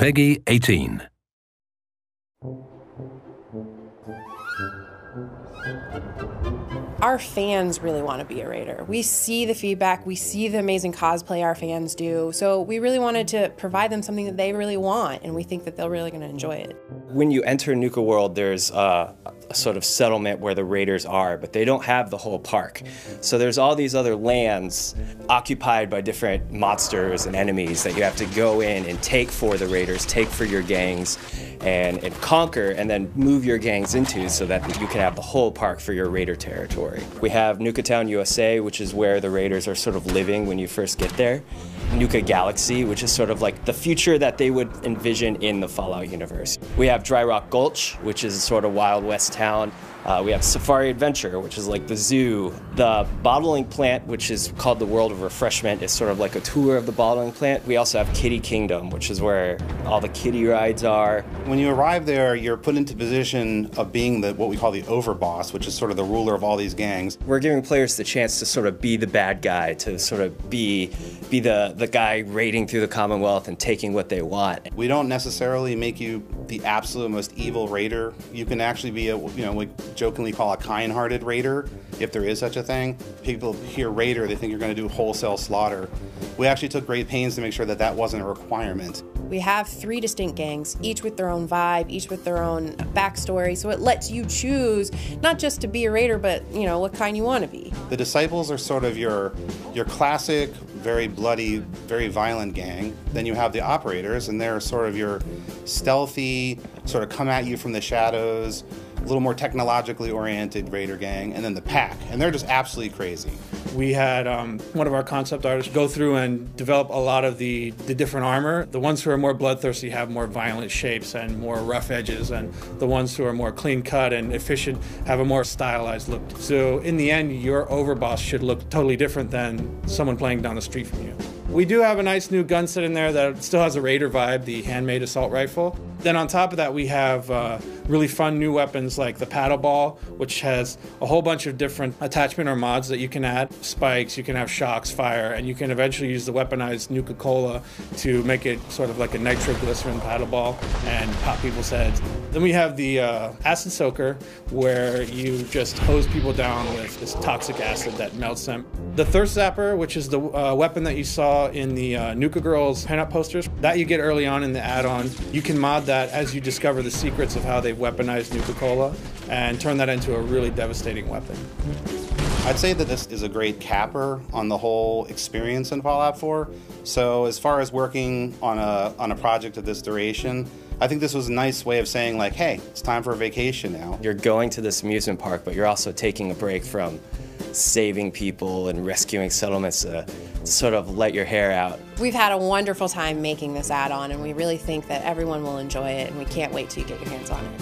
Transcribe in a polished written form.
PEGI 18. Our fans really want to be a raider. We see the feedback, we see the amazing cosplay our fans do, so we really wanted to provide them something that they really want, and we think that they're really going to enjoy it. When you enter Nuka-World, there's a sort of settlement where the raiders are, but they don't have the whole park. So there's all these other lands occupied by different monsters and enemies that you have to go in and take for the raiders, take for your gangs, and conquer, and then move your gangs into so that you can have the whole park for your raider territory. We have Nukatown, USA, which is where the raiders are sort of living when you first get there. Nuka Galaxy, which is sort of like the future that they would envision in the Fallout universe. We have Dry Rock Gulch, which is sort of Wild West town. We have Safari Adventure, which is like the zoo. The bottling plant, which is called the World of Refreshment, is sort of like a tour of the bottling plant. We also have Kitty Kingdom, which is where all the kitty rides are. When you arrive there, you're put into position of being what we call the overboss, which is sort of the ruler of all these gangs. We're giving players the chance to sort of be the bad guy, to sort of be the guy raiding through the Commonwealth and taking what they want. We don't necessarily make you the absolute most evil raider. You can actually be we jokingly call a kind-hearted raider, if there is such a thing. People hear raider, they think you're going to do wholesale slaughter. We actually took great pains to make sure that that wasn't a requirement. We have 3 distinct gangs, each with their own vibe, each with their own backstory, so it lets you choose not just to be a raider, but what kind you want to be. The Disciples are sort of your classic, very bloody, very violent gang. Then you have the Operators, and they're sort of your stealthy, sort of come at you from the shadows, a little more technologically oriented raider gang, and then the Pack, and they're just absolutely crazy. We had one of our concept artists go through and develop a lot of the different armor. The ones who are more bloodthirsty have more violent shapes and more rough edges, and the ones who are more clean cut and efficient have a more stylized look. So in the end, your overboss should look totally different than someone playing down the street from you. We do have a nice new gun set in there that still has a raider vibe, the handmade assault rifle. Then on top of that, we have really fun new weapons like the paddle ball, which has a whole bunch of different attachment or mods that you can add. Spikes, you can have shocks, fire, and you can eventually use the weaponized Nuka-Cola to make it sort of like a nitroglycerin paddle ball and pop people's heads. Then we have the acid soaker, where you just hose people down with this toxic acid that melts them. The thirst zapper, which is the weapon that you saw in the Nuka Girls pinup posters, that you get early on in the add-on. You can mod that as you discover the secrets of how they've weaponized Nuka-Cola and turn that into a really devastating weapon. I'd say that this is a great capper on the whole experience in Fallout 4. So as far as working on a project of this duration, I think this was a nice way of saying, like, hey, it's time for a vacation now. You're going to this amusement park, but you're also taking a break from saving people and rescuing settlements to sort of let your hair out. We've had a wonderful time making this add-on, and we really think that everyone will enjoy it, and we can't wait till you get your hands on it.